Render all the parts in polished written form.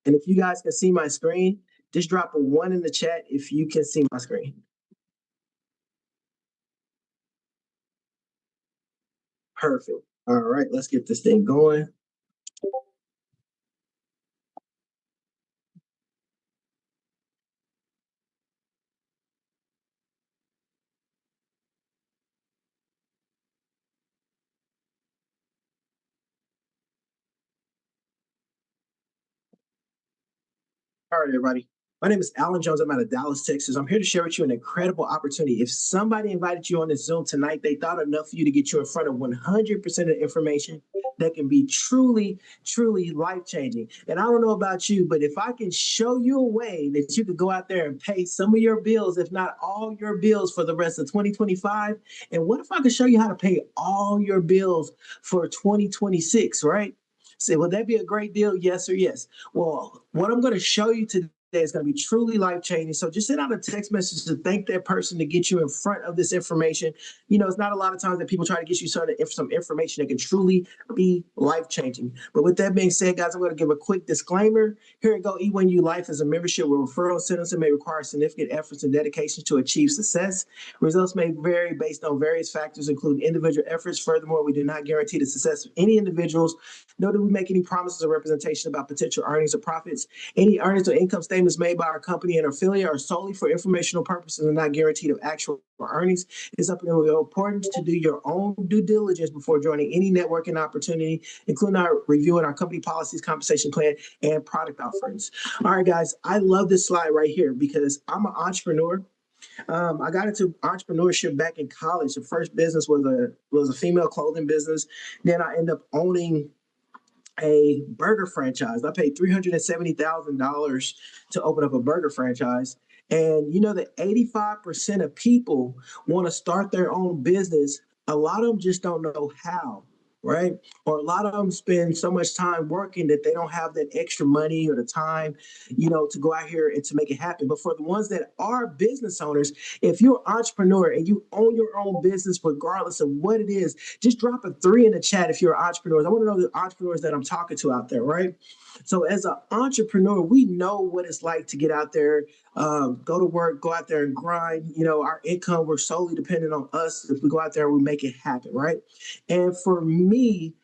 And if you guys can see my screen, just drop a one in the chat if you can see my screen. Perfect. All right, let's get this thing going. All right, everybody. My name is Alan Jones. I'm out of Dallas, Texas. I'm here to share with you an incredible opportunity. If somebody invited you on this Zoom tonight, they thought enough of you to get you in front of 100% of the information that can be truly, truly life changing. And I don't know about you, but if I can show you a way that you could go out there and pay some of your bills, if not all your bills for the rest of 2025, and what if I could show you how to pay all your bills for 2026, right? Say, would that be a great deal? Yes or yes? Well, what I'm going to show you today is going to be truly life changing. So just send out a text message to thank that person to get you in front of this information. You know, it's not a lot of times that people try to get you some information that can truly be life changing. But with that being said, guys, I'm going to give a quick disclaimer. Here at GoE1Ulife is a membership where referral centers may require significant efforts and dedication to achieve success. Results may vary based on various factors, including individual efforts. Furthermore, we do not guarantee the success of any individuals, nor do we make any promises or representation about potential earnings or profits. Any earnings or income statements made by our company and affiliate are solely for informational purposes and not guaranteed of actual earnings. It's something that we're important to do your own due diligence before joining any networking opportunity, including our reviewing our company policies, compensation plan, and product offerings. All right, guys, I love this slide right here because I'm an entrepreneur. I got into entrepreneurship back in college. The first business was a female clothing business. Then I ended up owning a burger franchise. I paid $370,000 to open up a burger franchise. And you know that 85% of people want to start their own business. A lot of them just don't know how, right? Or a lot of them spend so much time working that they don't have that extra money or the time, to go out here and to make it happen. But for the ones that are business owners, if you're an entrepreneur and you own your own business, regardless of what it is, just drop a three in the chat if you're entrepreneurs. I want to know the entrepreneurs that I'm talking to out there, right? So as an entrepreneur, we know what it's like to get out there, go to work, go out there and grind. Our income, we're solely dependent on us. If we go out there, we make it happen, right? And for me,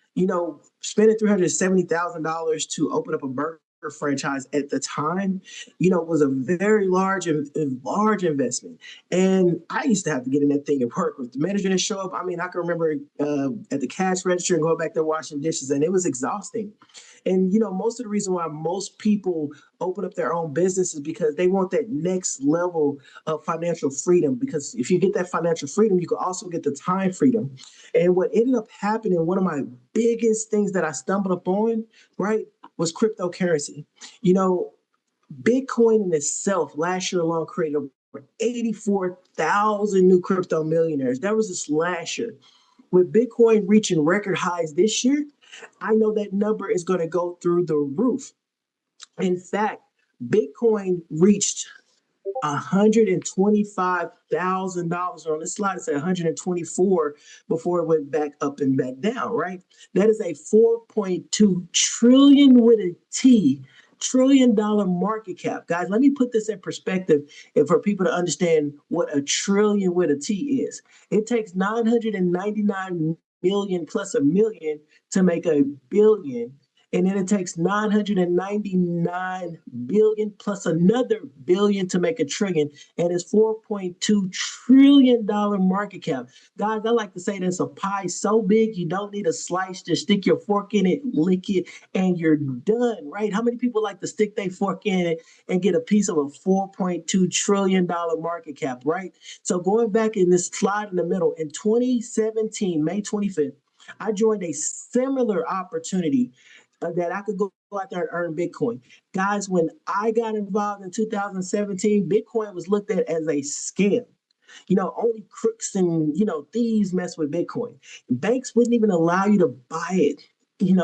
spending $370,000 to open up a burger franchise at the time, was a very large investment. And I used to have to get in that thing and work with the manager didn't show up. I mean, I can remember at the cash register and going back there washing dishes, and it was exhausting. And most of the reason why most people open up their own business is because they want that next level of financial freedom. Because if you get that financial freedom, you can also get the time freedom. And what ended up happening, one of my biggest things that I stumbled upon, right, was cryptocurrency. You know, Bitcoin in itself last year alone created over 84,000 new crypto millionaires. That was just last year. With Bitcoin reaching record highs this year, I know that number is going to go through the roof. In fact, Bitcoin reached $125,000 on this slide. It said 124 before it went back up and back down, right? That is a 4.2 trillion with a T trillion-dollar market cap. Guys, let me put this in perspective and for people to understand what a trillion with a T is. It takes 999 million plus a million to make a billion. And then it takes 999 billion plus another billion to make a trillion. And it's $4.2 trillion market cap. Guys, I like to say that's a pie so big you don't need a slice. Just stick your fork in it, lick it, and you're done, right? How many people like to stick their fork in it and get a piece of a $4.2 trillion market cap, right? So going back in this slide in the middle, in 2017, May 25th, I joined a similar opportunity that I could go out there and earn Bitcoin. Guys, when I got involved in 2017, Bitcoin was looked at as a scam. Only crooks and, thieves mess with Bitcoin. Banks wouldn't even allow you to buy it.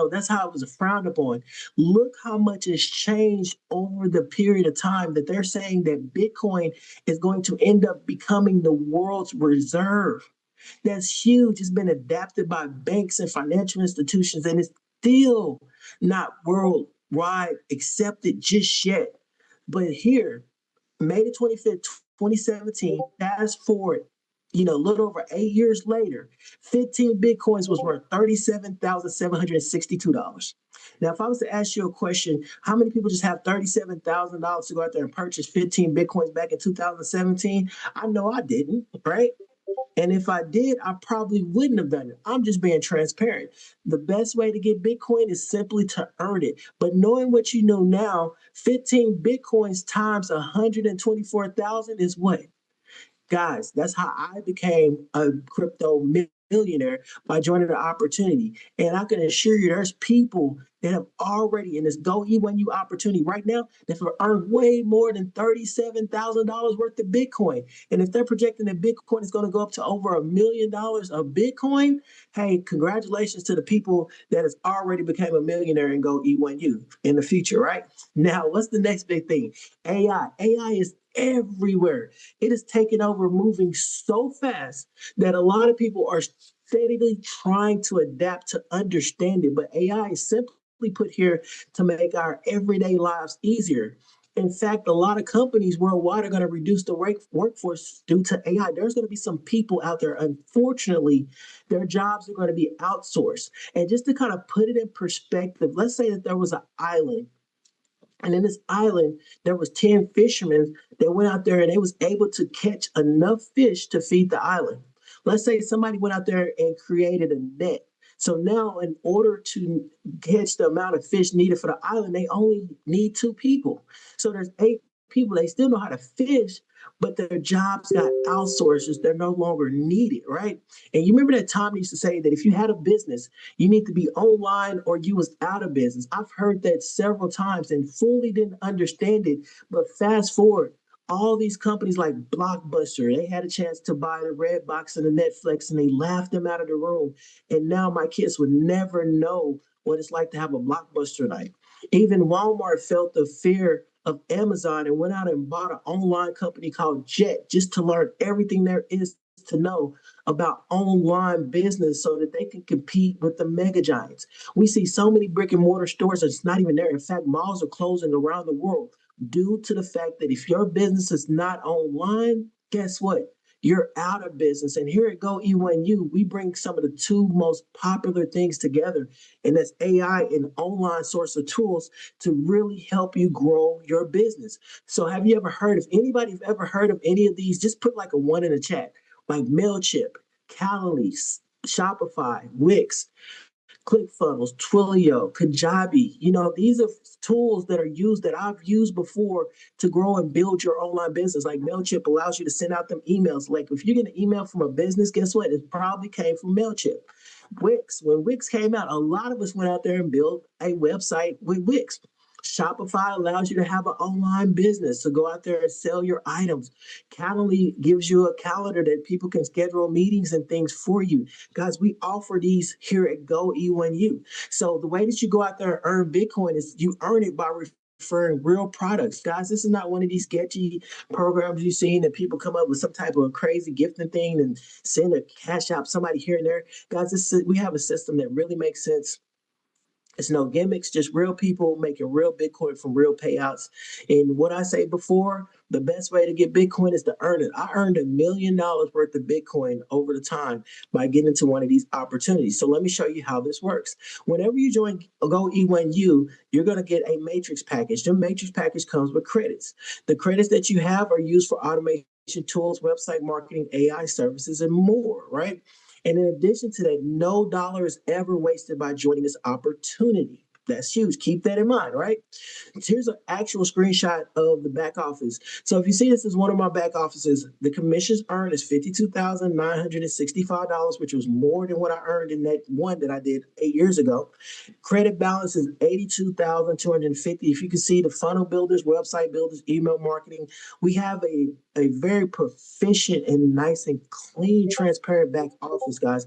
That's how it was frowned upon. Look how much has changed over the period of time that they're saying that Bitcoin is going to end up becoming the world's reserve. That's huge. It's been adapted by banks and financial institutions, and it's still not world right accepted just yet. But here, May the 25th, 2017, fast forward, a little over 8 years later, 15 Bitcoins was worth $37,762. Now, if I was to ask you a question, how many people just have $37,000 to go out there and purchase 15 Bitcoins back in 2017? I know I didn't, right? And if I did, I probably wouldn't have done it. I'm just being transparent. The best way to get Bitcoin is simply to earn it. But knowing what you know now, 15 Bitcoins times 124,000 is what? Guys, that's how I became a crypto millionaire by joining the opportunity. And I can assure you, there's people that have already in this GoE1U opportunity right now that have earned way more than $37,000 worth of Bitcoin. And if they're projecting that Bitcoin is going to go up to over $1 million of Bitcoin, hey, congratulations to the people that has already became a millionaire in GoE1U in the future, right? Now, what's the next big thing? AI. AI is everywhere. It is taking over, moving so fast that a lot of people are steadily trying to adapt to understand it. But AI is simply put here to make our everyday lives easier. In fact, a lot of companies worldwide are going to reduce the workforce due to AI. There's going to be some people out there, unfortunately, their jobs are going to be outsourced. And just to kind of put it in perspective, let's say that there was an island, and in this island, there was 10 fishermen that went out there and they was able to catch enough fish to feed the island. Let's say somebody went out there and created a net. So now, in order to catch the amount of fish needed for the island, they only need two people. So there's 8 people. They still know how to fish, but their jobs got outsourced. They're no longer needed, right? And you remember that Tom used to say that if you had a business, you need to be online or you was out of business. I've heard that several times and fully didn't understand it. But fast forward, all these companies like Blockbuster, they had a chance to buy the Redbox and the Netflix, and they laughed them out of the room. And now my kids would never know what it's like to have a Blockbuster night. Even Walmart felt the fear of Amazon and went out and bought an online company called Jet just to learn everything there is to know about online business so that they can compete with the mega giants. We see so many brick and mortar stores that's not even there. In fact, malls are closing around the world due to the fact that if your business is not online, guess what? You're out of business. And here at GoE1U, we bring some of the two most popular things together, and that's AI and online source of tools to really help you grow your business. So have you ever heard of anybody have ever heard of any of these? Just put like a one in the chat, like MailChimp, Calendly, Shopify, Wix, ClickFunnels, Twilio, Kajabi. These are tools that are used that I've used before to grow and build your online business. Like MailChimp allows you to send out them emails. Like if you get an email from a business, guess what? It probably came from MailChimp. Wix, when Wix came out, a lot of us went out there and built a website with Wix. Shopify allows you to have an online business to go out there and sell your items. Calendly gives you a calendar that people can schedule meetings and things for you. Guys, we offer these here at GoE1U. So the way that you go out there and earn Bitcoin is you earn it by referring real products. Guys, this is not one of these sketchy programs you've seen that people come up with some type of crazy gifting thing and send a cash out somebody here and there. Guys, we have a system that really makes sense. It's no gimmicks, just real people making real Bitcoin from real payouts. And what I say before, the best way to get Bitcoin is to earn it. I earned $1 million worth of Bitcoin over the time by getting into one of these opportunities. So let me show you how this works. Whenever you join GoE1U, you're going to get a matrix package. The matrix package comes with credits. The credits that you have are used for automation tools, website marketing, AI services, and more, right? And in addition to that, no dollar is ever wasted by joining this opportunity. That's huge. Keep that in mind, right? Here's an actual screenshot of the back office. So if you see this is one of my back offices, the commissions earned is $52,965, which was more than what I earned in that one that I did 8 years ago. Credit balance is $82,250. If you can see the funnel builders, website builders, email marketing, we have a very proficient and nice and clean, transparent back office, guys.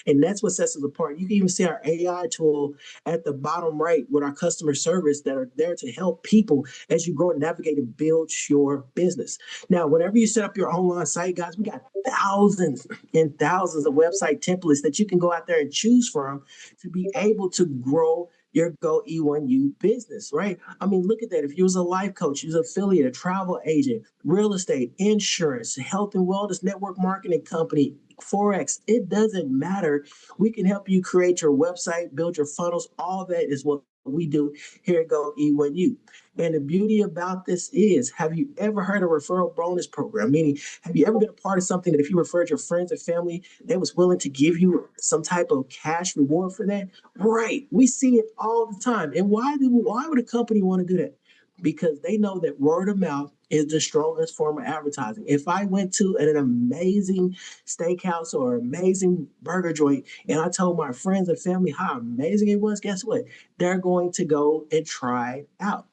And that's what sets us apart. You can even see our AI tool at the bottom right with our customer service that are there to help people as you grow and navigate and build your business. Now, whenever you set up your online site, guys, we got thousands and thousands of website templates that you can go out there and choose from to be able to grow your GoE1U business, right? I mean, look at that. If you was a life coach, you was an affiliate, a travel agent, real estate, insurance, health and wellness, network marketing company, Forex, it doesn't matter. We can help you create your website, build your funnels. All that is what we do here at GoE1U. And the beauty about this is, have you ever heard of referral bonus program? Meaning, have you ever been a part of something that if you referred your friends and family, they was willing to give you some type of cash reward for that? Right. We see it all the time. And why would a company want to do that? Because they know that word of mouth is the strongest form of advertising. If I went to an amazing steakhouse or amazing burger joint and I told my friends and family how amazing it was, guess what? They're going to go and try it out.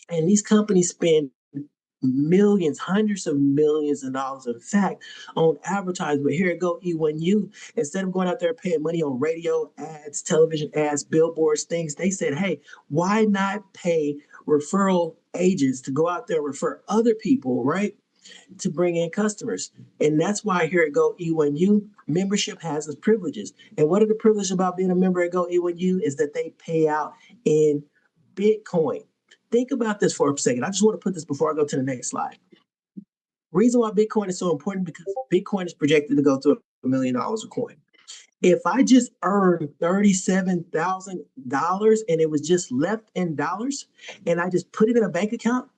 And these companies spend millions, hundreds of millions of dollars, in fact, on advertising. But here it go, E1U, instead of going out there paying money on radio ads, television ads, billboards, things, they said, hey, why not pay referral agents to go out there and refer other people, right? To bring in customers. And that's why here at GoE1U, membership has its privileges. And what are the privileges about being a member at GoE1U is that they pay out in Bitcoin. Think about this for a second. I just want to put this before I go to the next slide. Reason why Bitcoin is so important because Bitcoin is projected to go to $1 million a coin. If I just earned $37,000 and it was just left in dollars and I just put it in a bank account,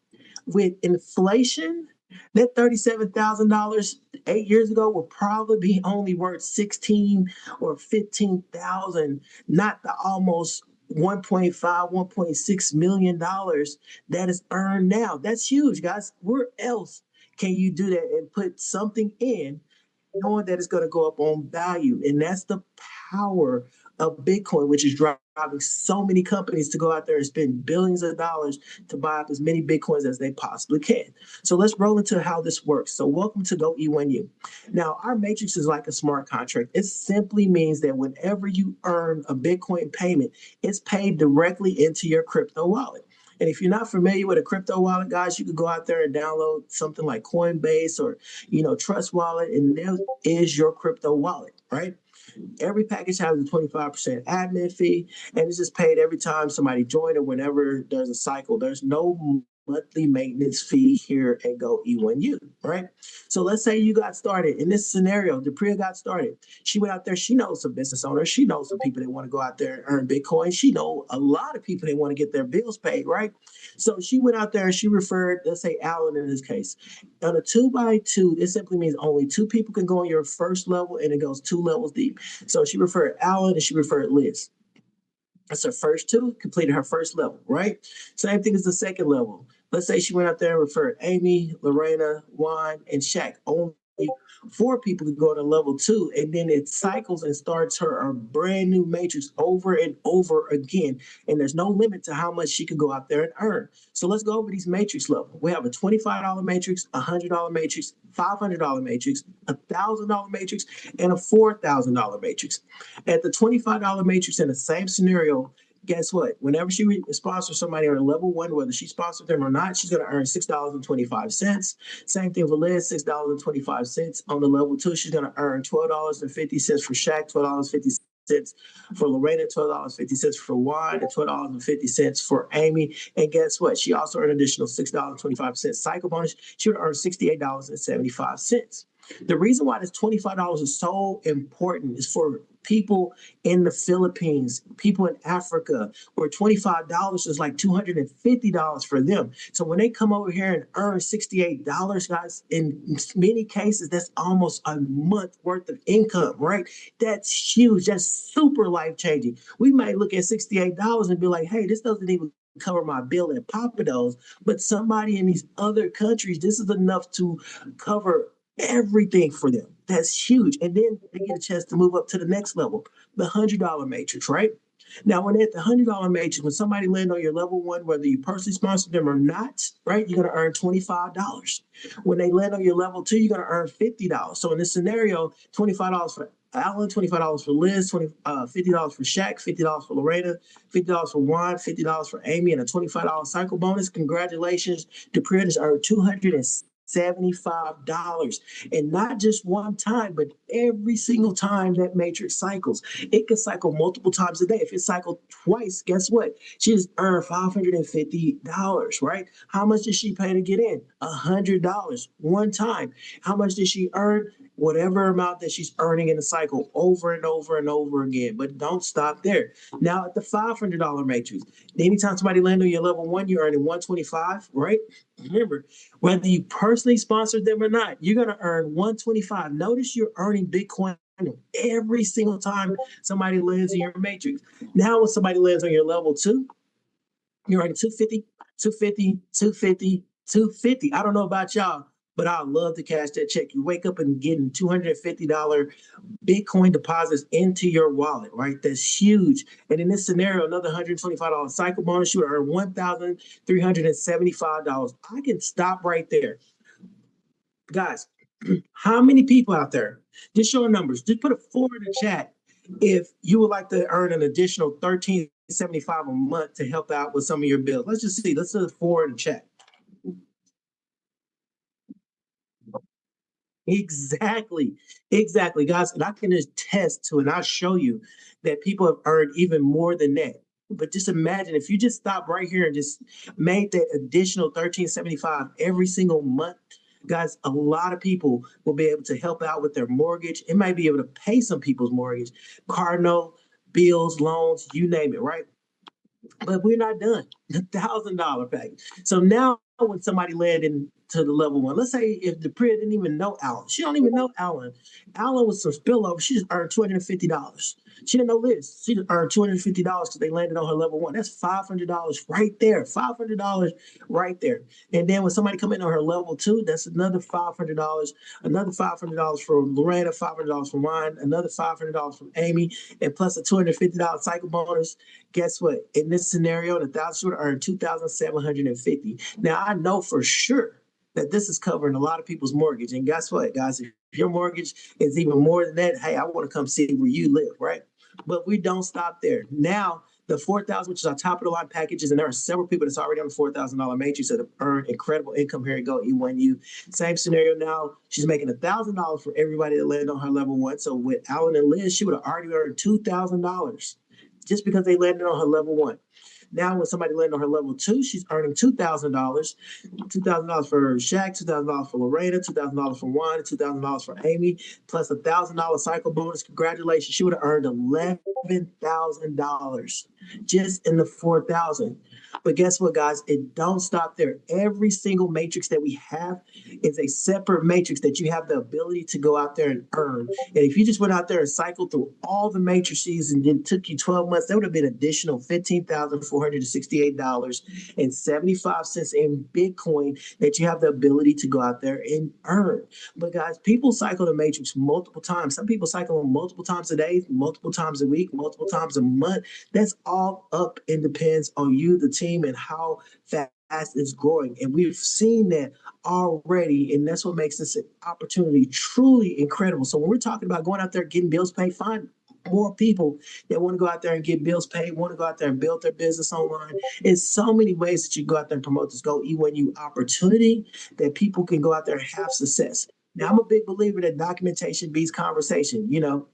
with inflation, that $37,000 8 years ago will probably be only worth 16 or 15,000, not the almost 1.5, $1.6 million that is earned now. That's huge, guys. Where else can you do that and put something in knowing that it's going to go up on value? And that's the power of Bitcoin, which is driving so many companies to go out there and spend billions of dollars to buy up as many Bitcoins as they possibly can. So let's roll into how this works. So welcome to GoE1U. Now, our matrix is like a smart contract. It simply means that whenever you earn a Bitcoin payment, it's paid directly into your crypto wallet. And if you're not familiar with a crypto wallet, guys, you could go out there and download something like Coinbase or Trust Wallet, and there is your crypto wallet, right? Every package has a 25% admin fee, and it's just paid every time somebody joins or whenever there's a cycle. There's no monthly maintenance fee here at GoE1U, right? So let's say you got started. In this scenario, Depria got started. She went out there. She knows some business owners. She knows some people that want to go out there and earn Bitcoin. She knows a lot of people that want to get their bills paid, right? So she went out there and she referred, let's say Alan in this case. On a 2x2, it simply means only two people can go on your first level and it goes two levels deep. So she referred Alan and she referred Liz. That's her first two, completed her first level, right? Same thing as the second level. Let's say she went out there and referred Amy, Lorena, Juan, and Shaq. Only four people could go to level two, and then it cycles and starts her a brand new matrix over and over again. And there's no limit to how much she could go out there and earn. So let's go over these matrix levels. We have a $25 matrix, a $100 matrix, $500 matrix, a $1,000 matrix, and a $4,000 matrix. At the $25 matrix in the same scenario, guess what? Whenever she sponsors somebody on a level one, whether she sponsored them or not, she's going to earn $6.25. Same thing for Liz, $6.25. On the level two, she's going to earn $12.50 for Shaq, $12.50 for Lorena, $12.50 for Juan, and $12.50 for Amy. And guess what? She also earned an additional $6.25 cycle bonus. She would earn $68.75. The reason why this $25 is so important is for people in the Philippines, people in Africa, where $25 is like $250 for them. So when they come over here and earn $68, guys, in many cases, that's almost a month worth of income, right? That's huge. That's super life changing. We might look at $68 and be like, hey, this doesn't even cover my bill at Papados, but somebody in these other countries, this is enough to cover everything for them. That's huge. And then they get a chance to move up to the next level, the $100 matrix, right? Now, when at the $100 matrix, when somebody land on your level one, whether you personally sponsored them or not, right, you're going to earn $25. When they land on your level two, you're going to earn $50. So in this scenario, $25 for Alan, $25 for Liz, $50 for Shaq, $50 for Lorena, $50 for Juan, $50 for Amy, and a $25 cycle bonus. Congratulations, Depria has earned $75. And not just one time, but every single time that matrix cycles. It can cycle multiple times a day. If it cycled twice, guess what? She just earned $550, right? How much did she pay to get in? $100 one time. How much did she earn? Whatever amount that she's earning in the cycle over and over and over again. But don't stop there. Now at the $500 matrix, anytime somebody land on your level one, you're earning 125, right? Remember, whether you personally sponsored them or not, you're going to earn 125. Notice you're earning Bitcoin every single time somebody lands in your matrix. Now, when somebody lands on your level two, you're earning 250, 250, 250, 250. I don't know about y'all, but I love to cash that check. You wake up and getting $250 Bitcoin deposits into your wallet, right? That's huge. And in this scenario, another $125 cycle bonus, you would earn $1,375. I can stop right there. Guys, how many people out there? Just showing numbers. Just put a four in the chat if you would like to earn an additional $13.75 a month to help out with some of your bills. Let's just see. Let's do a four in the chat. Exactly. Exactly, guys. And I can attest to, and I'll show you that people have earned even more than that. But just imagine if you just stop right here and just made that additional 13.75 every single month, guys, a lot of people will be able to help out with their mortgage. It might be able to pay some people's mortgage, car note, bills, loans, you name it, right? But we're not done. $1,000 package. So now when somebody led into the level one, let's say if the Priya didn't even know Alan, she don't even know Alan. Alan was some spillover. She just earned $250. She didn't know Liz. She just earned $250 because they landed on her level one. That's $500 right there. $500 right there. And then when somebody come in on her level two, that's another $500. Another $500 from Lorena, $500 from Ryan, another $500 from Amy, and plus a $250 cycle bonus. Guess what? In this scenario, the thousand should earn 2,750. Now I know for sure that this is covering a lot of people's mortgage. And guess what, guys? If your mortgage is even more than that, hey, I want to come see where you live, right? But we don't stop there. Now, the 4,000, which is our top of the line packages, and there are several people that's already on the $4,000 matrix that have earned incredible income here at GoE1U. Same scenario now. She's making $1,000 for everybody that landed on her level one. So with Alan and Liz, she would have already earned $2,000 just because they landed on her level one. Now, when somebody landed on her level two, she's earning $2,000. $2,000 for Shaq, $2,000 for Lorena, $2,000 for Juan, $2,000 for Amy, plus $1,000 cycle bonus. Congratulations. She would have earned $11,000 just in the 4,000. But guess what, guys? It don't stop there. Every single matrix that we have is a separate matrix that you have the ability to go out there and earn. And if you just went out there and cycled through all the matrices and then took you 12 months, that would have been additional $15,468.75 in Bitcoin that you have the ability to go out there and earn. But guys, people cycle the matrix multiple times. Some people cycle them multiple times a day, multiple times a week, multiple times a month. That's all up and depends on you, the team, and how fast it's growing. And we've seen that already. And that's what makes this an opportunity truly incredible. So when we're talking about going out there, getting bills paid, find more people that want to go out there and get bills paid, want to go out there and build their business online. There's so many ways that you go out there and promote this GoE1U opportunity that people can go out there and have success. Now, I'm a big believer that documentation beats conversation. You know,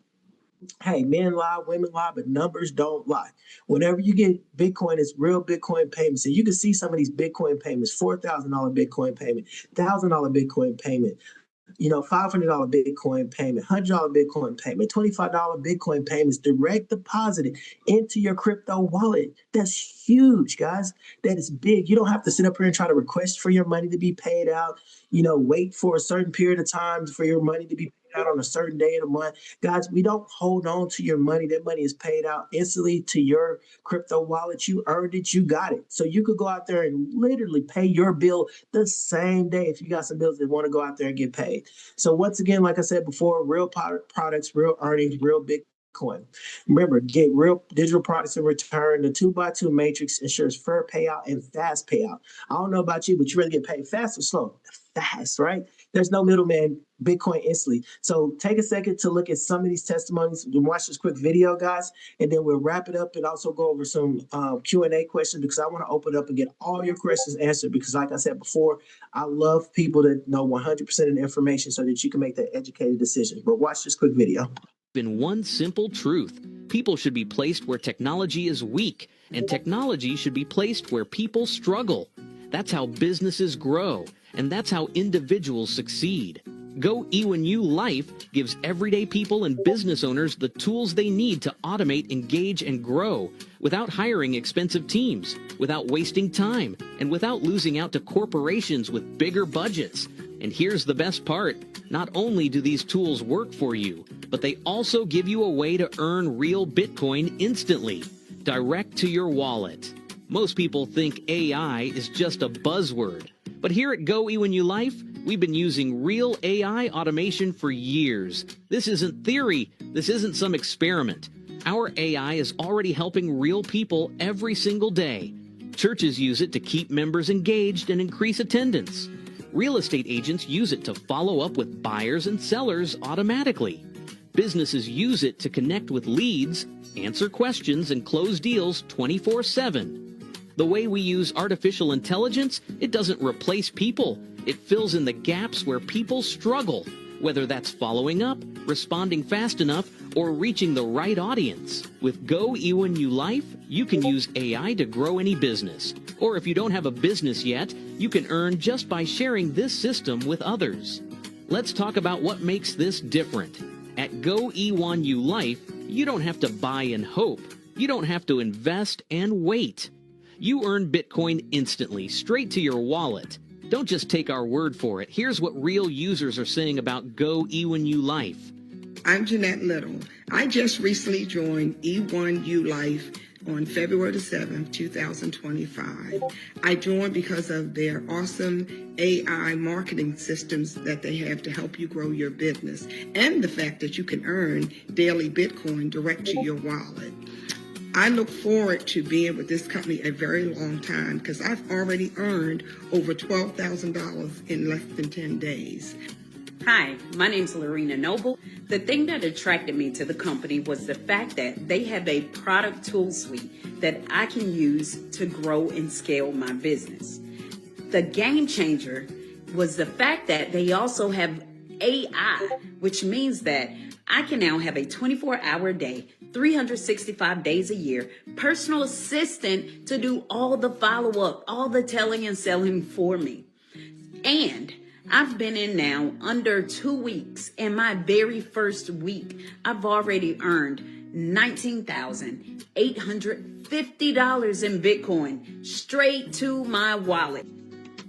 hey, men lie, women lie, but numbers don't lie. Whenever you get Bitcoin, it's real Bitcoin payments. And you can see some of these Bitcoin payments, $4,000 Bitcoin payment, $1,000 Bitcoin payment, $500 Bitcoin payment, $100 Bitcoin payment, $25 Bitcoin payments direct deposited into your crypto wallet. That's huge, guys. That is big. You don't have to sit up here and try to request for your money to be paid out, wait for a certain period of time for your money to be paid out on a certain day of the month. Guys, we don't hold on to your money. That money is paid out instantly to your crypto wallet. You earned it, you got it. So you could go out there and literally pay your bill the same day if you got some bills that want to go out there and get paid. So once again, like I said before, real products, real earnings, real Bitcoin. Remember, get real digital products in return. The 2x2 matrix ensures fair payout and fast payout. I don't know about you, but you rather get paid fast or slow? Fast, right? There's no middleman, Bitcoin instantly. So take a second to look at some of these testimonies and watch this quick video, guys, and then we'll wrap it up and also go over some Q&A questions because I want to open up and get all your questions answered because like I said before, I love people that know 100% of the information so that you can make that educated decision. But watch this quick video. In one simple truth, people should be placed where technology is weak, and technology should be placed where people struggle. That's how businesses grow, and that's how individuals succeed. GoE1Ulife gives everyday people and business owners the tools they need to automate, engage, and grow without hiring expensive teams, without wasting time, and without losing out to corporations with bigger budgets. And here's the best part. Not only do these tools work for you, but they also give you a way to earn real Bitcoin instantly, direct to your wallet. Most people think AI is just a buzzword, but here at GoE1Ulife, we've been using real AI automation for years. This isn't theory. This isn't some experiment. Our AI is already helping real people every single day. Churches use it to keep members engaged and increase attendance. Real estate agents use it to follow up with buyers and sellers automatically. Businesses use it to connect with leads, answer questions, and close deals 24/7. The way we use artificial intelligence, it doesn't replace people. It fills in the gaps where people struggle, whether that's following up, responding fast enough, or reaching the right audience. With GoE1Ulife, you can use AI to grow any business. Or if you don't have a business yet, you can earn just by sharing this system with others. Let's talk about what makes this different. At GoE1Ulife, you don't have to buy and hope. You don't have to invest and wait. You earn Bitcoin instantly, straight to your wallet. Don't just take our word for it. Here's what real users are saying about GoE1Ulife. I'm Jeanette Little. I just recently joined E1Ulife on February the 7th, 2025. I joined because of their awesome AI marketing systems that they have to help you grow your business and the fact that you can earn daily Bitcoin direct to your wallet. I look forward to being with this company a very long time because I've already earned over $12,000 in less than 10 days. Hi, my name's Lorena Noble. The thing that attracted me to the company was the fact that they have a product tool suite that I can use to grow and scale my business. The game changer was the fact that they also have AI, which means that I can now have a 24-hour day, 365 days a year, personal assistant to do all the follow-up, all the telling and selling for me. And I've been in now under 2 weeks. In my very first week, I've already earned $19,850 in Bitcoin straight to my wallet.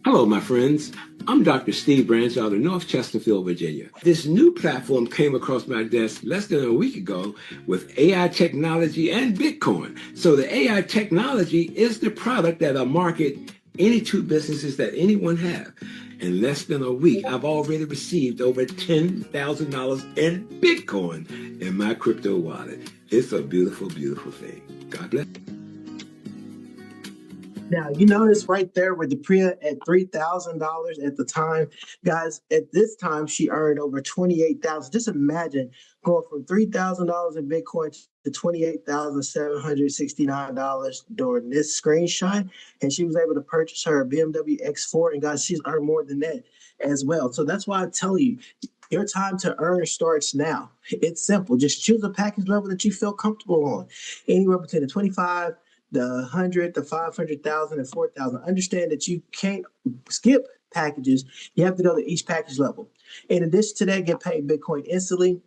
Hello, my friends. I'm Dr. Steve Branch out of North Chesterfield, Virginia. This new platform came across my desk less than a week ago with AI technology and Bitcoin. So the AI technology is the product that'll market any two businesses that anyone have. In less than a week, I've already received over $10,000 in Bitcoin in my crypto wallet. It's a beautiful, beautiful thing. God bless. Now, you notice right there with the Priya at $3,000 at the time, guys, at this time, she earned over $28,000. Just imagine going from $3,000 in Bitcoin to $28,769 during this screenshot. And she was able to purchase her BMW X4. And guys, she's earned more than that as well. So that's why I tell you, your time to earn starts now. It's simple. Just choose a package level that you feel comfortable on. Anywhere between the 25, the 100, the 500,000, and 4,000. Understand that you can't skip packages. You have to go to each package level. In addition to that, get paid Bitcoin instantly.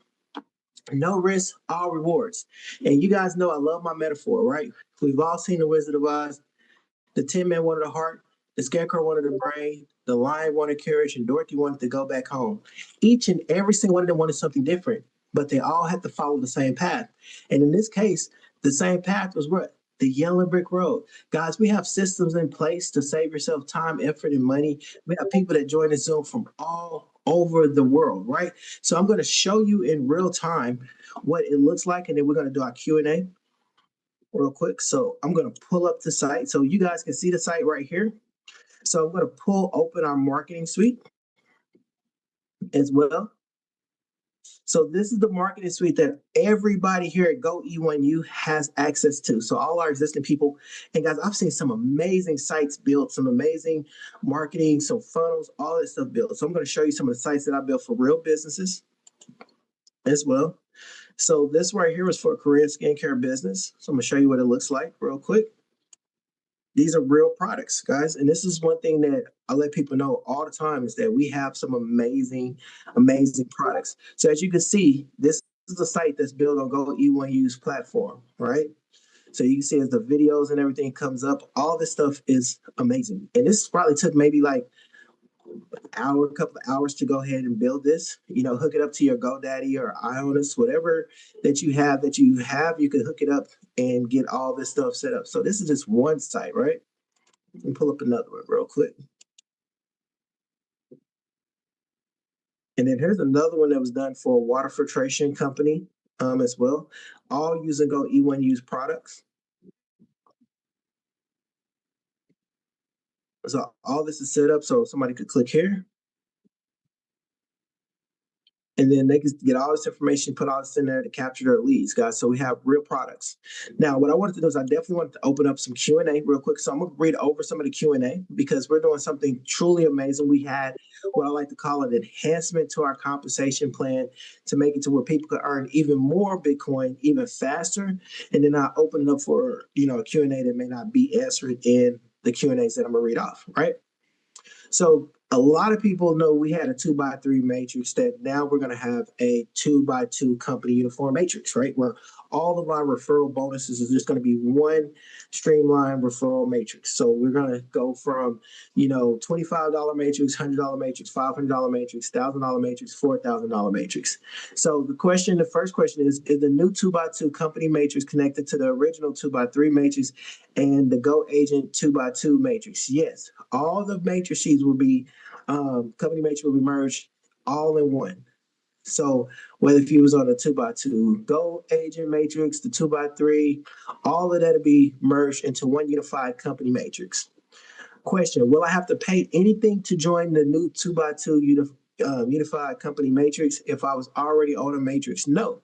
No risk, all rewards. And you guys know I love my metaphor, right? We've all seen The Wizard of Oz. The Tin Man wanted a heart, the Scarecrow wanted a brain, the Lion wanted courage, and Dorothy wanted to go back home. Each and every single one of them wanted something different, but they all had to follow the same path. And in this case, the same path was what? The yellow brick road. Guys, we have systems in place to save yourself time, effort, and money. We have people that join the Zoom from all over the world, right? So I'm going to show you in real time what it looks like, and then we're going to do our Q&A real quick. So I'm going to pull up the site so you guys can see the site right here. So I'm going to open our marketing suite. as well. So this is the marketing suite that everybody here at GoE1U has access to. So all our existing people, and guys, I've seen some amazing sites built, some amazing marketing, some funnels, all that stuff built. So I'm going to show you some of the sites that I built for real businesses as well. So this right here is for a Korean skincare business. So I'm going to show you what it looks like real quick. These are real products, guys. And this is one thing that I let people know all the time is that we have some amazing, amazing products. So as you can see, this is a site that's built on GoE1U's platform, right? So you can see as the videos and everything comes up, all this stuff is amazing. And this probably took maybe like an hour, a couple of hours to go ahead and build this. Hook it up to your GoDaddy or Ionis, whatever that you have, you can hook it up and get all this stuff set up. So this is just one site, right? Let me pull up another one real quick. And then here's another one that was done for a water filtration company as well, all using GoE1U's products. So all this is set up so somebody could click here. And then they can get all this information, put all this in there to capture their leads, guys. So we have real products. Now, what I wanted to do is I definitely wanted to open up some Q&A real quick. So I'm going to read over some of the Q&A because we're doing something truly amazing. We had what I like to call an enhancement to our compensation plan to make it to where people could earn even more Bitcoin even faster. And then I open it up for, a Q&A that may not be answered in the Q&As that I'm going to read off, right? So a lot of people know we had a 2x3 matrix that now we're going to have a 2x2 company uniform matrix, right? Where all of our referral bonuses is just going to be one streamlined referral matrix. So we're going to go from, $25 matrix, $100 matrix, $500 matrix, $1,000 matrix, $4,000 matrix. So the first question is the new 2x2 company matrix connected to the original 2x3 matrix and the Go Agent 2x2 matrix? Yes, all the matrices will be company matrix will be merged all in one. So whether if you was on a 2x2 Go Agent matrix, the 2x3, all of that will be merged into one unified company matrix. Question: will I have to pay anything to join the new 2x2 unified company matrix if I was already on a matrix? No.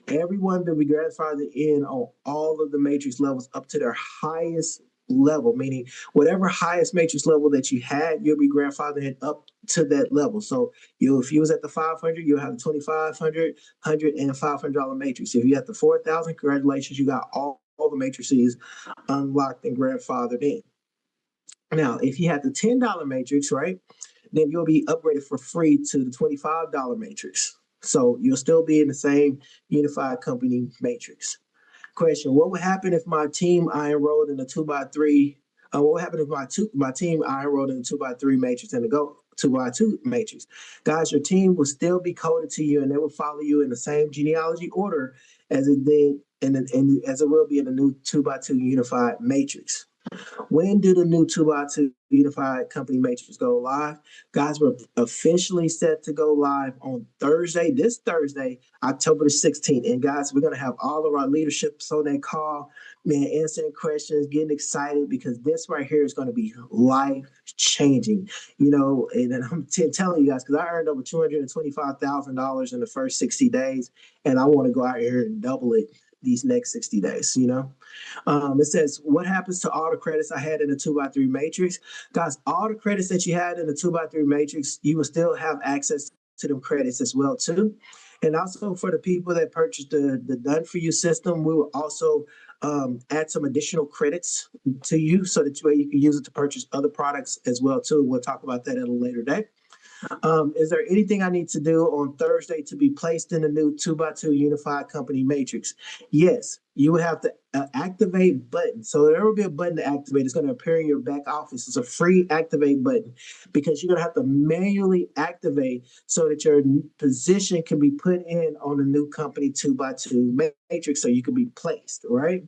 Everyone will be grandfathered in on all of the matrix levels up to their highest level, meaning whatever highest matrix level that you had, you'll be grandfathered in up to that level. So if you was at the 500, you'll have the 2,500, 100, and $500 matrix. If you at the 4,000, congratulations, you got all the matrices unlocked and grandfathered in. Now, if you had the $10 matrix, right, then you'll be upgraded for free to the $25 matrix. So you'll still be in the same unified company matrix. Question: what would happen if my team I enrolled in the 2x3? What would happen if my team I enrolled in the 2x3 matrix and the Go 2x2 matrix? Guys, your team will still be coded to you, and they will follow you in the same genealogy order as it did, and as it will be in the new 2x2 unified matrix. When do the new 2x2 unified company matrix go live? Guys, we're officially set to go live on this Thursday, October the 16th. And guys, we're going to have all of our leadership on that call, man, answering questions, getting excited because this right here is going to be life changing. And I'm telling you guys, because I earned over $225,000 in the first 60 days, and I want to go out here and double it these next 60 days. It says, what happens to all the credits I had in the 2x3 matrix? Guys, all the credits that you had in the 2x3 matrix, you will still have access to them credits as well too. And also for the people that purchased the Done For You system, we will also add some additional credits to you so that you can use it to purchase other products as well too. We'll talk about that at a later date. Is there anything I need to do on Thursday to be placed in the new 2x2 unified company matrix? Yes, you will have to activate button. So there will be a button to activate. It's going to appear in your back office. It's a free activate button because you're going to have to manually activate so that your position can be put in on the new company 2x2 matrix so you can be placed, right?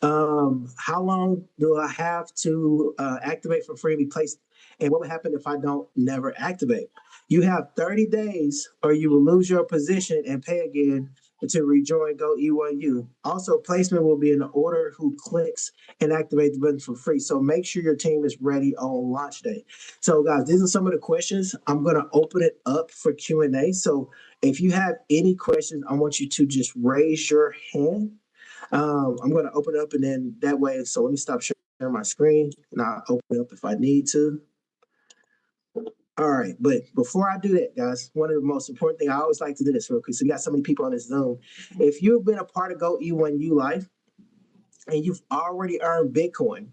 How long do I have to activate for free to be placed? And what would happen if I don't never activate? You have 30 days or you will lose your position and pay again to rejoin GoE1U. Also, placement will be in the order who clicks and activate the button for free. So make sure your team is ready on launch day. So guys, these are some of the questions. I'm going to open it up for Q&A. So if you have any questions, I want you to just raise your hand. I'm going to open it up and then that way. So let me stop sharing my screen and I'll open it up if I need to. All right, but before I do that, guys, one of the most important things I always like to do this real quick. So we got so many people on this Zoom. If you've been a part of GoE1Ulife and you've already earned Bitcoin,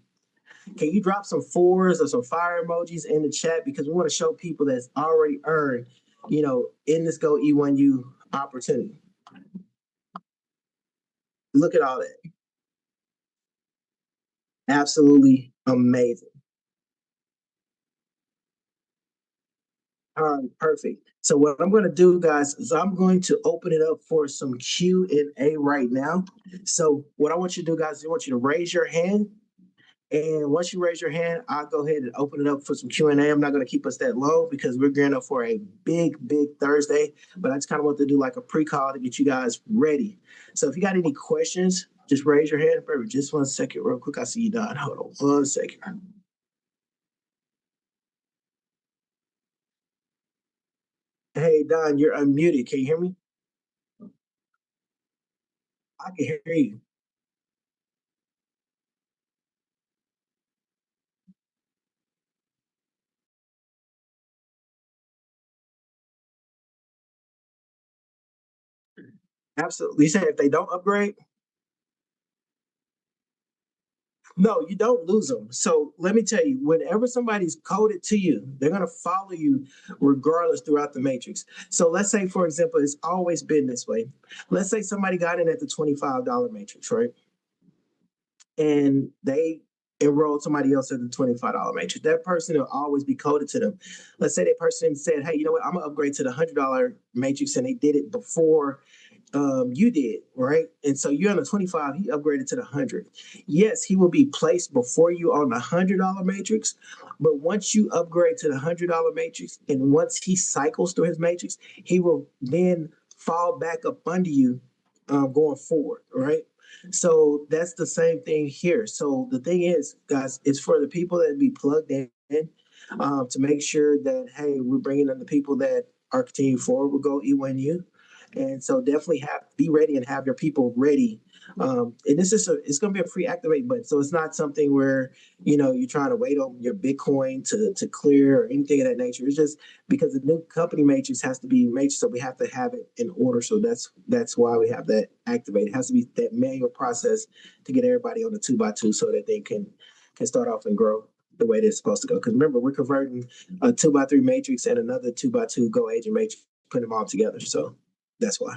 can you drop some fours or some fire emojis in the chat because we want to show people that's already earned, in this GoE1U opportunity. Look at all that. Absolutely amazing. All right, perfect. So what I'm going to do, guys, is I'm going to open it up for some Q&A right now. So what I want you to do, guys, is I want you to raise your hand. And once you raise your hand, I'll go ahead and open it up for some Q&A. I'm not going to keep us that low because we're gearing up for a big Thursday. But I just kind of want to do like a pre-call to get you guys ready. So if you got any questions, just raise your hand. Just 1 second real quick. I see you, Don. Hold on 1 second. Hey, Don, you're unmuted. Can you hear me? I can hear you. Absolutely. You said if they don't upgrade? No, you don't lose them. So let me tell you, whenever somebody's coded to you, they're going to follow you regardless throughout the matrix. So let's say, for example, it's always been this way. Let's say somebody got in at the $25 matrix, right? And they enrolled somebody else at the $25 matrix. That person will always be coded to them. Let's say that person said, hey, you know what? I'm going to upgrade to the $100 matrix. And they did it before you did, right? And so you're on the 25, he upgraded to the 100. Yes, he will be placed before you on the $100 matrix, but once you upgrade to the $100 matrix and once he cycles through his matrix, he will then fall back up under you going forward, right? So that's the same thing here. So the thing is, guys, it's for the people that be plugged in to make sure that, hey, we're bringing in the people that are continuing forward with GoE1U. And so definitely be ready and have your people ready. And it's going to be a free activate button. So it's not something where, you're trying to wait on your Bitcoin to clear or anything of that nature. It's just because the new company matrix has to be matrix. So we have to have it in order. So that's why we have that activated. It has to be that manual process to get everybody on the 2x2 so that they can start off and grow the way they're supposed to go. Because remember, we're converting a 2x3 matrix and another 2x2 Go agent matrix, putting them all together. So that's why.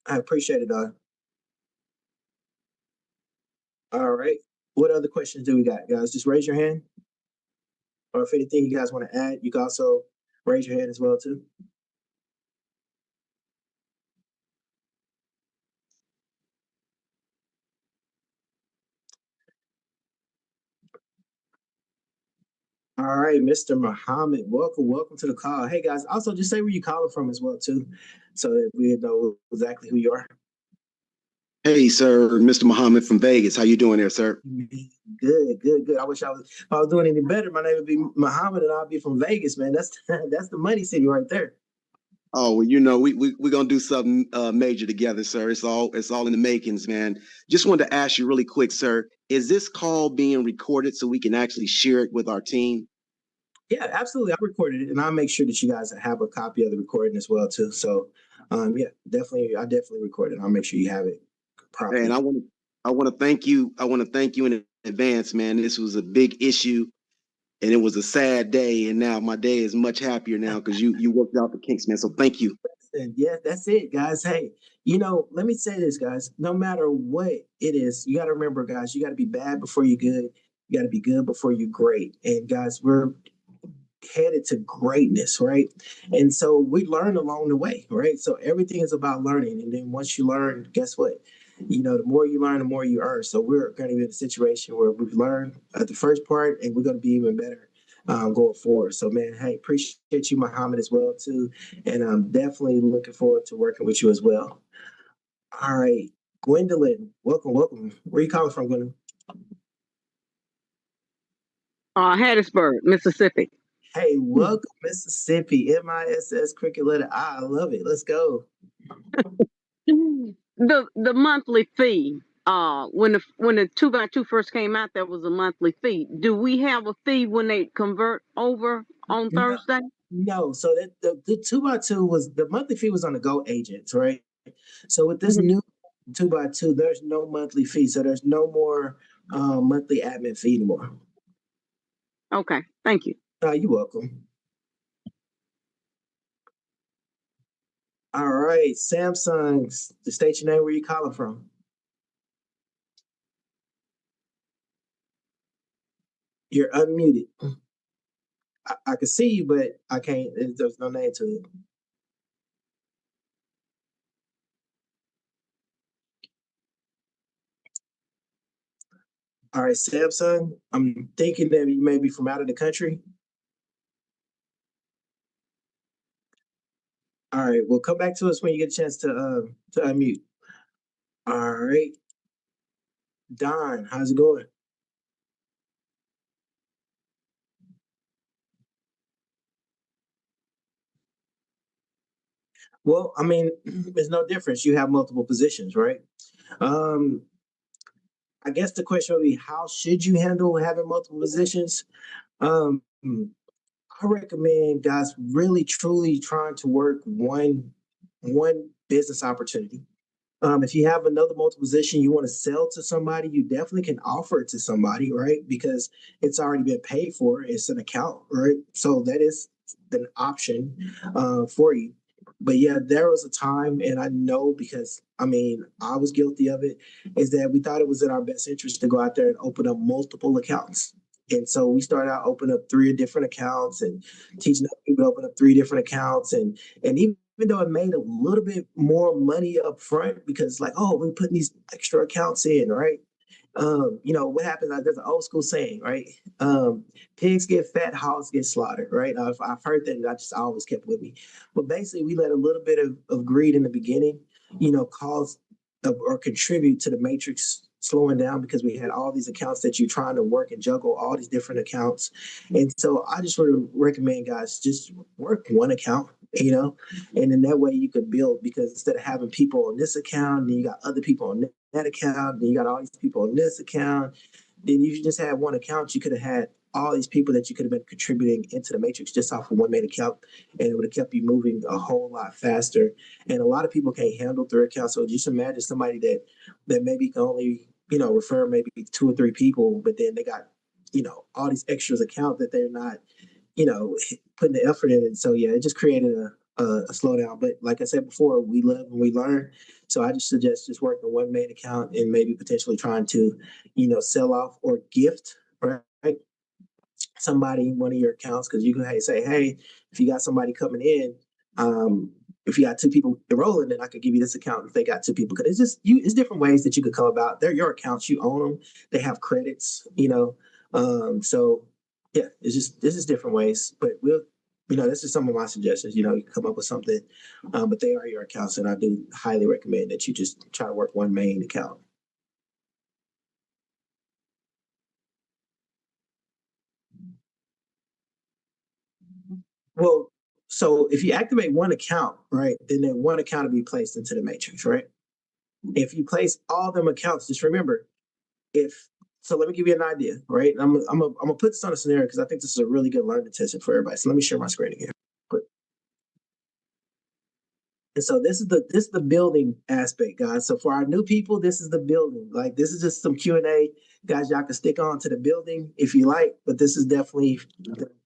I appreciate it, Don. All right. What other questions do we got, guys? Just raise your hand. Or if anything you guys want to add, you can also raise your hand as well, too. All right, Mr. Muhammad, welcome to the call. Hey, guys, also just say where you calling from as well, too, so that we know exactly who you are. Hey, sir, Mr. Muhammad from Vegas. How you doing there, sir? Good. I wish if I was doing any better, my name would be Muhammad and I'll be from Vegas, man. That's the money city right there. Oh, well, we're gonna do something major together, sir. It's all in the makings, man. Just wanted to ask you really quick, sir. Is this call being recorded so we can actually share it with our team? Yeah, absolutely. I recorded it, and I'll make sure that you guys have a copy of the recording as well too. So, yeah, I definitely recorded it. I'll make sure you have it properly. And I want to thank you. I want to thank you in advance, man. This was a big issue, and it was a sad day, and now my day is much happier now because you worked out the kinks, man. So thank you. Yeah, that's it, guys. Hey, let me say this, guys. No matter what it is, you got to remember, guys. You got to be bad before you're good. You got to be good before you're great. And guys, we're headed to greatness, right? And so we learn along the way, right? So everything is about learning. And then once you learn, guess what? The more you learn, the more you earn. So we're going to be in a situation where we've learned the first part and we're going to be even better going forward. So, man, hey, appreciate you, Muhammad, as well too, and I'm definitely looking forward to working with you as well. All right, Gwendolyn, welcome, welcome. Where you calling from, Gwendolyn? Hattiesburg, Mississippi. Hey, welcome, Mississippi. MISS cricket letter I love it. Let's go. The monthly fee. When the 2x2 first came out, there was a monthly fee. Do we have a fee when they convert over on No, Thursday? no. So that the 2x2 was the monthly fee was on the Go agents, right? So with this Mhm. new 2x2, there's no monthly fee. So there's no more monthly admin fee anymore. Okay, thank you. You're welcome. All right, Samsung's the state your name, where you calling from? You're unmuted. I can see you, but I can't. There's no name to it. All right, Samsung. I'm thinking that you may be from out of the country. All right, well, come back to us when you get a chance to unmute. All right, Don, how's it going? Well, I mean, there's no difference. You have multiple positions, right? Um, I guess the question would be, how should you handle having multiple positions? Um, I recommend guys really truly trying to work one business opportunity. If you have another multiple position you want to sell to somebody, you definitely can offer it to somebody, right? Because it's already been paid for. It's an account, right? So that is an option for you. But yeah, there was a time, and I know because I mean, I was guilty of it, is that we thought it was in our best interest to go out there and open up multiple accounts. And so we started out opening up three different accounts and teaching people to open up three different accounts. And even though it made a little bit more money up front because like, oh, we're putting these extra accounts in, right? What happens? There's an old school saying, right? Pigs get fat, hogs get slaughtered, right? I've heard that, and I just always kept with me. But basically, we let a little bit of greed in the beginning, cause or contribute to the matrix slowing down because we had all these accounts that you're trying to work and juggle all these different accounts. And so I just would recommend guys just work one account, and in that way you could build because instead of having people on this account, then you got other people on that account, then you got all these people on this account, then you just had one account, you could have had all these people that you could have been contributing into the matrix just off of one main account, and it would have kept you moving a whole lot faster. And a lot of people can't handle three accounts. So just imagine somebody that maybe can only, refer maybe two or three people, but then they got, all these extras account that they're not, you know, putting the effort in. And so yeah, it just created a slowdown. But like I said before, we live and we learn. So I just suggest just working one main account and maybe potentially trying to, sell off or gift, right? Somebody one of your accounts because you can say, hey, if you got somebody coming in, if you got two people enrolling, then I could give you this account if they got two people. Because it's different ways that you could come about. They're your accounts, you own them. They have credits, So yeah, this is different ways. But this is some of my suggestions. You can come up with something, but they are your accounts, and I do highly recommend that you just try to work one main account. Well, so if you activate one account, right, then that one account will be placed into the matrix, right? If you place all them accounts, just remember, if so, let me give you an idea, right? I'm gonna put this on a scenario because I think this is a really good learning test for everybody. So let me share my screen again. But and so this is the building aspect, guys. So for our new people, this is the building. Like this is just some Q&A, guys. Y'all can stick on to the building if you like, but this is definitely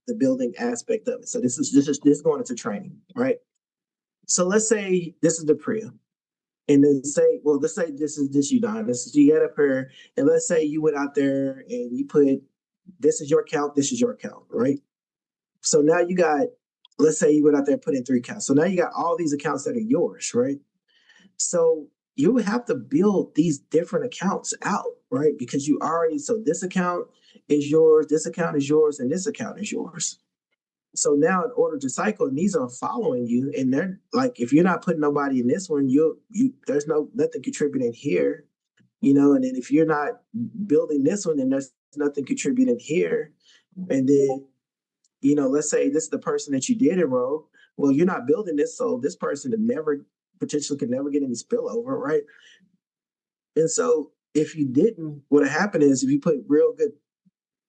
the building aspect of it. So this is going into training, right? So let's say this is the Priya. And then let's say this is this you, Don. This is you get up here, and let's say you went out there and you put this is your account, this is your account, right? So now you got, let's say you went out there and put in three accounts. So now you got all these accounts that are yours, right? So you would have to build these different accounts out, right? Because you already, so this account is yours, this account is yours, and this account is yours. So now in order to cycle, and these are following you, and they're like, if you're not putting nobody in this one, you there's nothing contributing here, and then if you're not building this one, then there's nothing contributing here. And then, let's say this is the person that you did enroll. Well, you're not building this, so this person potentially could never get any spillover, right? And so if you didn't, what happened is if you put real good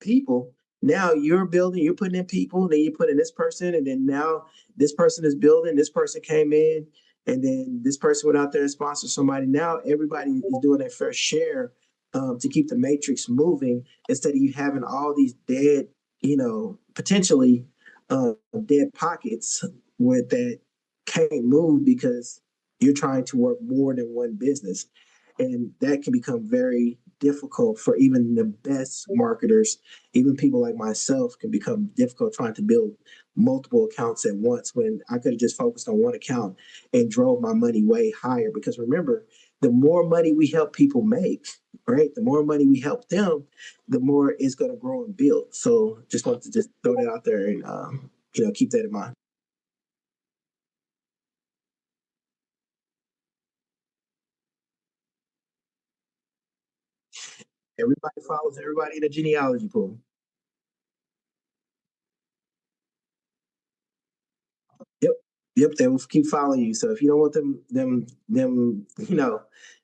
people, now you're building, you're putting in people, then you put in this person, and then now this person is building, this person came in, and then this person went out there and sponsored somebody. Now everybody is doing their fair share to keep the matrix moving instead of you having all these dead, potentially dead pockets with that can't move because you're trying to work more than one business. And that can become very difficult for even the best marketers. Even people like myself can become difficult trying to build multiple accounts at once when I could have just focused on one account and drove my money way higher. Because remember, the more money we help people make, right, the more money we help them, the more it's going to grow and build. So just wanted to just throw that out there and keep that in mind. Everybody follows everybody in the genealogy pool. Yep. Yep, they will keep following you. So if you don't want them,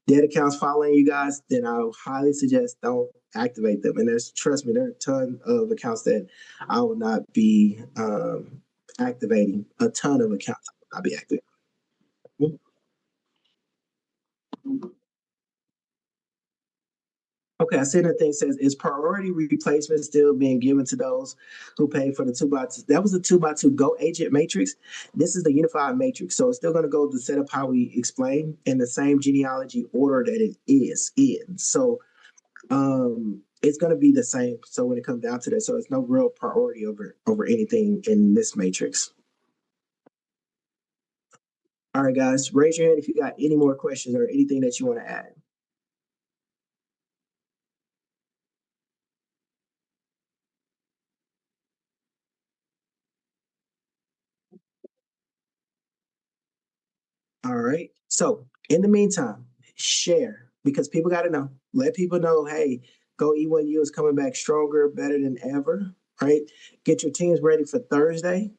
dead accounts following you guys, then I would highly suggest don't activate them. And trust me, there are a ton of accounts that I will not be activating. A ton of accounts I will not be activating. Okay, I see that thing says, is priority replacement still being given to those who pay for the 2x2? That was the 2x2 Go Agent Matrix. This is the unified matrix. So it's still going to go to set up how we explain in the same genealogy order that it is in. So it's going to be the same. So when it comes down to that, so it's no real priority over anything in this matrix. All right, guys, raise your hand if you got any more questions or anything that you want to add. All right. So in the meantime, share because people got to know. Let people know, hey, GoE1U is coming back stronger, better than ever. Right. Get your teams ready for Thursday.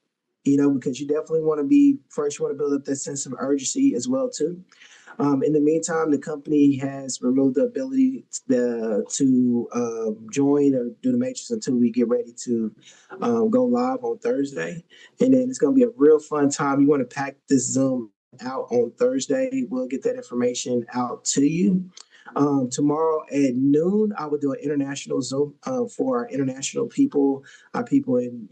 Because you definitely want to be first. You want to build up that sense of urgency as well too. In the meantime, the company has removed the ability to join or do the matrix until we get ready to go live on Thursday. And then it's going to be a real fun time. You want to pack this Zoom out on Thursday. We'll get that information out to you. Tomorrow at noon, I will do an international Zoom for our international people, our people in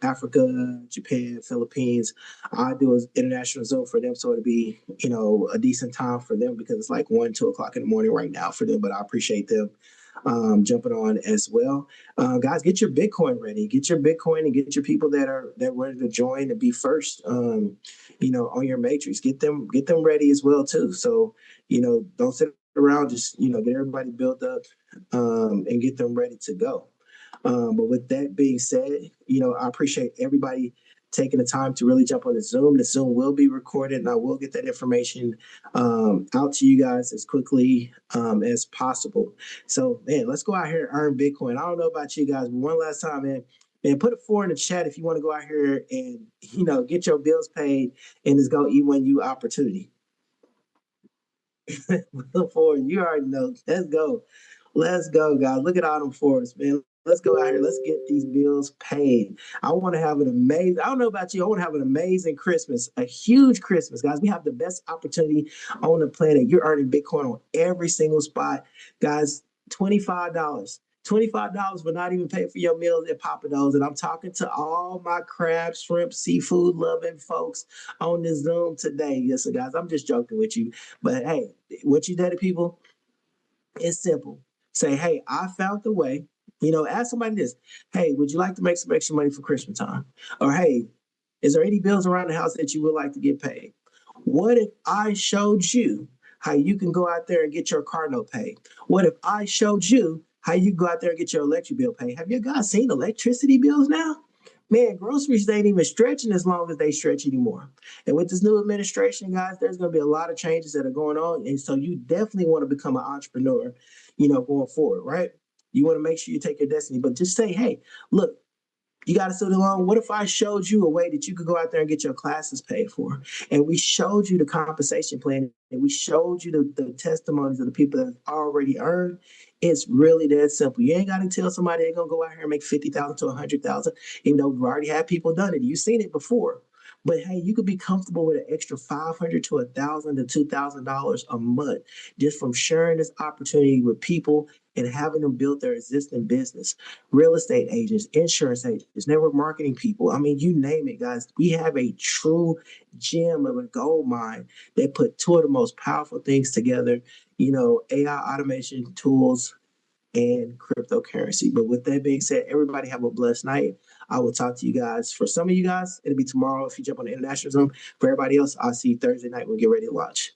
Africa, Japan, Philippines. I do an international Zoom for them, so it'll be a decent time for them because it's like 1, 2 o'clock in the morning right now for them. But I appreciate them jumping on as well. Guys, get your Bitcoin ready. Get your Bitcoin and get your people that ready to join and be first. On your matrix. Get them ready as well too. So don't sit around. Just get everybody built up and get them ready to go. But with that being said, I appreciate everybody taking the time to really jump on the Zoom. The Zoom will be recorded, and I will get that information out to you guys as quickly as possible. So, man, let's go out here and earn Bitcoin. I don't know about you guys, but one last time, man. Man, put a 4 in the chat if you want to go out here and get your bills paid in this GoE1U opportunity. For you already know. Let's go. Let's go, guys. Look at all them fours, man. Let's go out here. Let's get these bills paid. I want to have an amazing, I don't know about you, I want to have an amazing Christmas, a huge Christmas, guys. We have the best opportunity on the planet. You're earning Bitcoin on every single spot. Guys, $25. $25 will not even pay for your meals at Papa Do's. And I'm talking to all my crab, shrimp, seafood loving folks on this Zoom today. Yes, so guys, I'm just joking with you. But hey, what you did to people, it's simple. Say, hey, I found the way. Ask somebody this. Hey, would you like to make some extra money for Christmas time? Or hey, is there any bills around the house that you would like to get paid? What if I showed you how you can go out there and get your car note paid? What if I showed you how you go out there and get your electric bill paid. Have you guys seen electricity bills now? Man, groceries ain't even stretching as long as they stretch anymore. And with this new administration, guys, there's going to be a lot of changes that are going on. And so you definitely want to become an entrepreneur, going forward, right? You want to make sure you take your destiny, but just say, hey, look, you got a student loan. What if I showed you a way that you could go out there and get your classes paid for? And we showed you the compensation plan and we showed you the testimonies of the people that have already earned. It's really that simple. You ain't got to tell somebody they're going to go out here and make 50,000 to 100,000. We already have people done it. You've seen it before. But hey, you could be comfortable with an extra 500 to 1,000 to $2,000 a month just from sharing this opportunity with people and having them build their existing business. Real estate agents, insurance agents, network marketing people. I mean, you name it, guys. We have a true gem of a gold mine that put two of the most powerful things together, AI automation tools and cryptocurrency. But with that being said, everybody have a blessed night. I will talk to you guys. For some of you guys, it'll be tomorrow if you jump on the international Zoom. For everybody else, I'll see you Thursday night. We'll get ready to launch.